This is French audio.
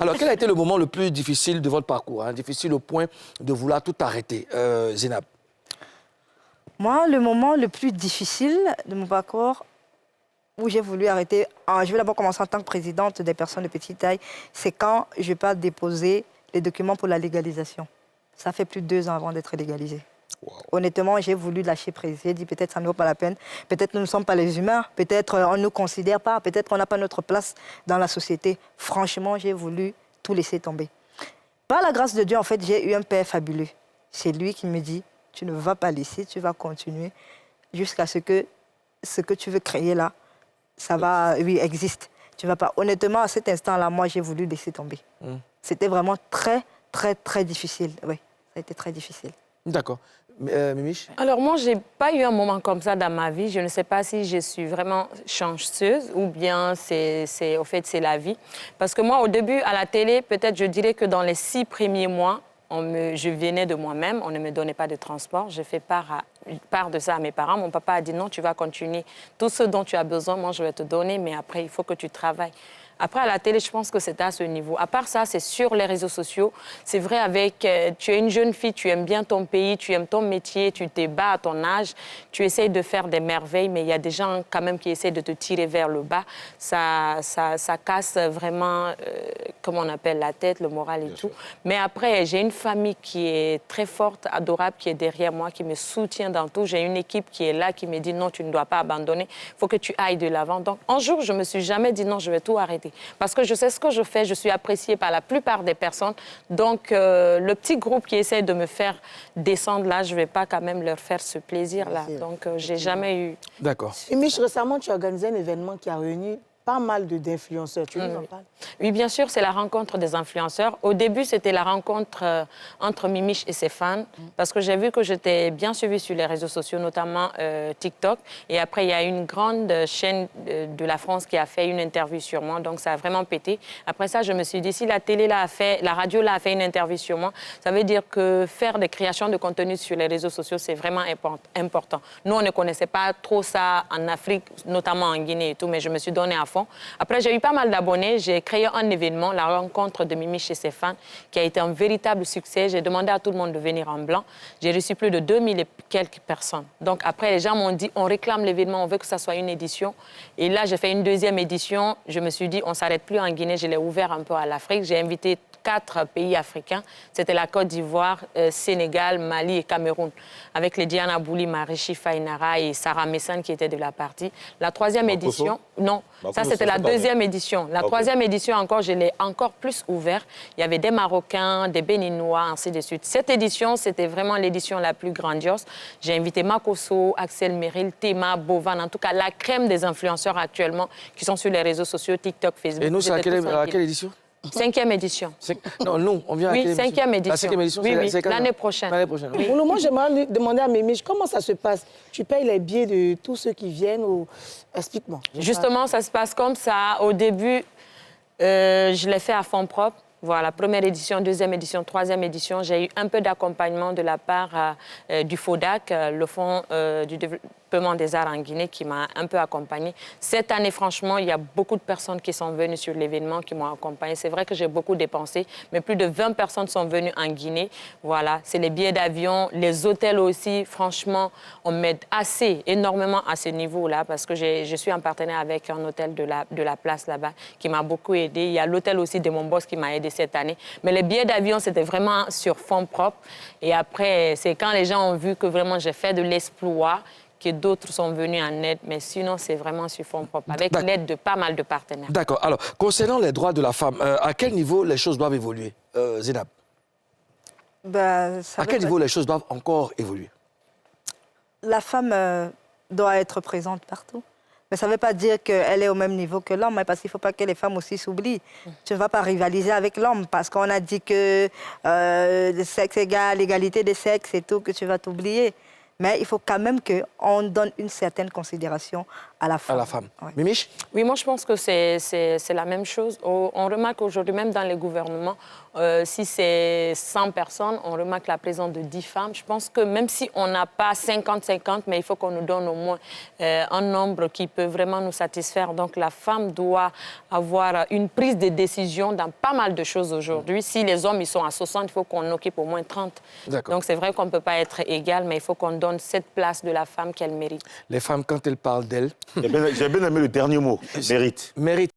Alors, quel a été le moment le plus difficile de votre parcours, hein? Difficile au point de vouloir tout arrêter, Zénab? Moi, le moment le plus difficile de mon parcours, où j'ai voulu arrêter, je vais d'abord commencer en tant que présidente des personnes de petite taille, c'est quand je n'ai pas déposé les documents pour la légalisation. Ça fait plus de 2 ans avant d'être légalisé. Wow. Honnêtement, j'ai voulu lâcher prise. J'ai dit peut-être ça ne vaut pas la peine, peut-être nous ne sommes pas les humains, peut-être on ne nous considère pas, peut-être qu'on n'a pas notre place dans la société. Franchement, j'ai voulu tout laisser tomber. Par la grâce de Dieu, en fait, j'ai eu un père fabuleux. C'est lui qui me dit, tu ne vas pas laisser, tu vas continuer jusqu'à ce que tu veux créer là, ça va, oui, existe. Tu vas pas. Honnêtement, à cet instant-là, moi, j'ai voulu laisser tomber. C'était vraiment très, très, très difficile. Oui, ça a été très difficile. D'accord. Mimiche? Alors, moi, je n'ai pas eu un moment comme ça dans ma vie. Je ne sais pas si je suis vraiment chanceuse ou bien au fait, c'est la vie. Parce que moi, au début, à la télé, peut-être, je dirais que dans les 6 premiers mois, je venais de moi-même, on ne me donnait pas de transport. J'ai fait part de ça à mes parents. Mon papa a dit non, tu vas continuer. Tout ce dont tu as besoin, moi, je vais te donner, mais après, il faut que tu travailles. Après, à la télé, je pense que c'était à ce niveau. À part ça, c'est sur les réseaux sociaux. C'est vrai, tu es une jeune fille, tu aimes bien ton pays, tu aimes ton métier, tu te bats à ton âge, tu essayes de faire des merveilles, mais il y a des gens quand même qui essaient de te tirer vers le bas. Ça casse vraiment, comment on appelle, la tête, le moral et tout. Mais après, j'ai une famille qui est très forte, adorable, qui est derrière moi, qui me soutient dans tout. J'ai une équipe qui est là, qui me dit non, tu ne dois pas abandonner, il faut que tu ailles de l'avant. Donc, un jour, je ne me suis jamais dit non, je vais tout arrêter. Parce que je sais ce que je fais, je suis appréciée par la plupart des personnes. Donc, le petit groupe qui essaie de me faire descendre là, je ne vais pas quand même leur faire ce plaisir-là. Donc, je n'ai jamais eu... D'accord. Et Mich, récemment, tu as organisé un événement qui a réuni pas mal d'influenceurs. Tu nous en parles? Oui, bien sûr, c'est la rencontre des influenceurs. Au début, c'était la rencontre entre Mimiche et ses fans, parce que j'ai vu que j'étais bien suivie sur les réseaux sociaux, notamment TikTok. Et après, il y a une grande chaîne de la France qui a fait une interview sur moi, donc ça a vraiment pété. Après ça, je me suis dit, si la télé la radio a fait une interview sur moi, ça veut dire que faire des créations de contenu sur les réseaux sociaux, c'est vraiment important. Nous, on ne connaissait pas trop ça en Afrique, notamment en Guinée et tout, mais je me suis donnée à fond. Après, j'ai eu pas mal d'abonnés. J'ai créé un événement, la rencontre de Mimiche et ses fans, qui a été un véritable succès. J'ai demandé à tout le monde de venir en blanc. J'ai reçu plus de 2000 et quelques personnes. Donc après, les gens m'ont dit, on réclame l'événement, on veut que ça soit une édition. Et là, j'ai fait une 2e édition. Je me suis dit, on ne s'arrête plus en Guinée. Je l'ai ouvert un peu à l'Afrique. J'ai invité 4 pays africains. C'était la Côte d'Ivoire, Sénégal, Mali et Cameroun. Avec les Diana Bouli, Marichi Fainara et Sarah Messane qui étaient de la partie. La 3e édition... Non, ça c'était la 2e édition. La 3e édition encore, je l'ai encore plus ouvert. Il y avait des Marocains, des Béninois, ainsi de suite. Cette édition, c'était vraiment l'édition la plus grandiose. J'ai invité Makosso, Axel Meril, Théma, Bovan, en tout cas la crème des influenceurs actuellement qui sont sur les réseaux sociaux, TikTok, Facebook. Et nous, c'est à quelle édition? 5e édition. Non, nous, on vient à quelle édition? 5e édition. La 5e édition, oui, c'est l'année prochaine. L'année prochaine. Oui. Pour le moment, j'aimerais demander à Mimiche, comment ça se passe? Tu payes les billets de tous ceux qui viennent ou... Explique-moi. Justement, ça se passe comme ça. Au début, je l'ai fait à fonds propres. Voilà, 1re édition, 2e édition, 3e édition. J'ai eu un peu d'accompagnement de la part du FODAC, le Fonds du développement des arts en Guinée, qui m'a un peu accompagnée. Cette année, franchement, il y a beaucoup de personnes qui sont venues sur l'événement, qui m'ont accompagnée. C'est vrai que j'ai beaucoup dépensé, mais plus de 20 personnes sont venues en Guinée. Voilà, c'est les billets d'avion, les hôtels aussi. Franchement, on m'aide énormément à ce niveau-là, parce que je suis en partenaire avec un hôtel de la place là-bas, qui m'a beaucoup aidé. Il y a l'hôtel aussi de mon boss qui m'a aidé cette année. Mais les billets d'avion, c'était vraiment sur fonds propres. Et après, c'est quand les gens ont vu que vraiment j'ai fait de l'exploit que d'autres sont venus en aide. Mais sinon, c'est vraiment sur fonds propres, avec l'aide de pas mal de partenaires. D'accord. Alors, concernant les droits de la femme, à quel niveau les choses doivent évoluer, Zénab? À quel niveau les choses doivent encore évoluer? La femme doit être présente partout. Mais ça ne veut pas dire qu'elle est au même niveau que l'homme, parce qu'il ne faut pas que les femmes aussi s'oublient. Tu ne vas pas rivaliser avec l'homme, parce qu'on a dit que le sexe égal, l'égalité des sexes et tout, que tu vas t'oublier. Mais il faut quand même qu'on donne une certaine considération à la femme. À la femme. Ouais. Mimiche? Oui, moi je pense que c'est la même chose. On remarque aujourd'hui, même dans les gouvernements, si c'est 100 personnes, on remarque la présence de 10 femmes. Je pense que même si on n'a pas 50-50, mais il faut qu'on nous donne au moins un nombre qui peut vraiment nous satisfaire. Donc la femme doit avoir une prise de décision dans pas mal de choses aujourd'hui. Si les hommes ils sont à 60, il faut qu'on occupe au moins 30. Donc c'est vrai qu'on ne peut pas être égal, mais il faut qu'on donne cette place de la femme qu'elle mérite. Les femmes, quand elles parlent d'elles... J'ai bien aimé le dernier mot, mérite. Mérite.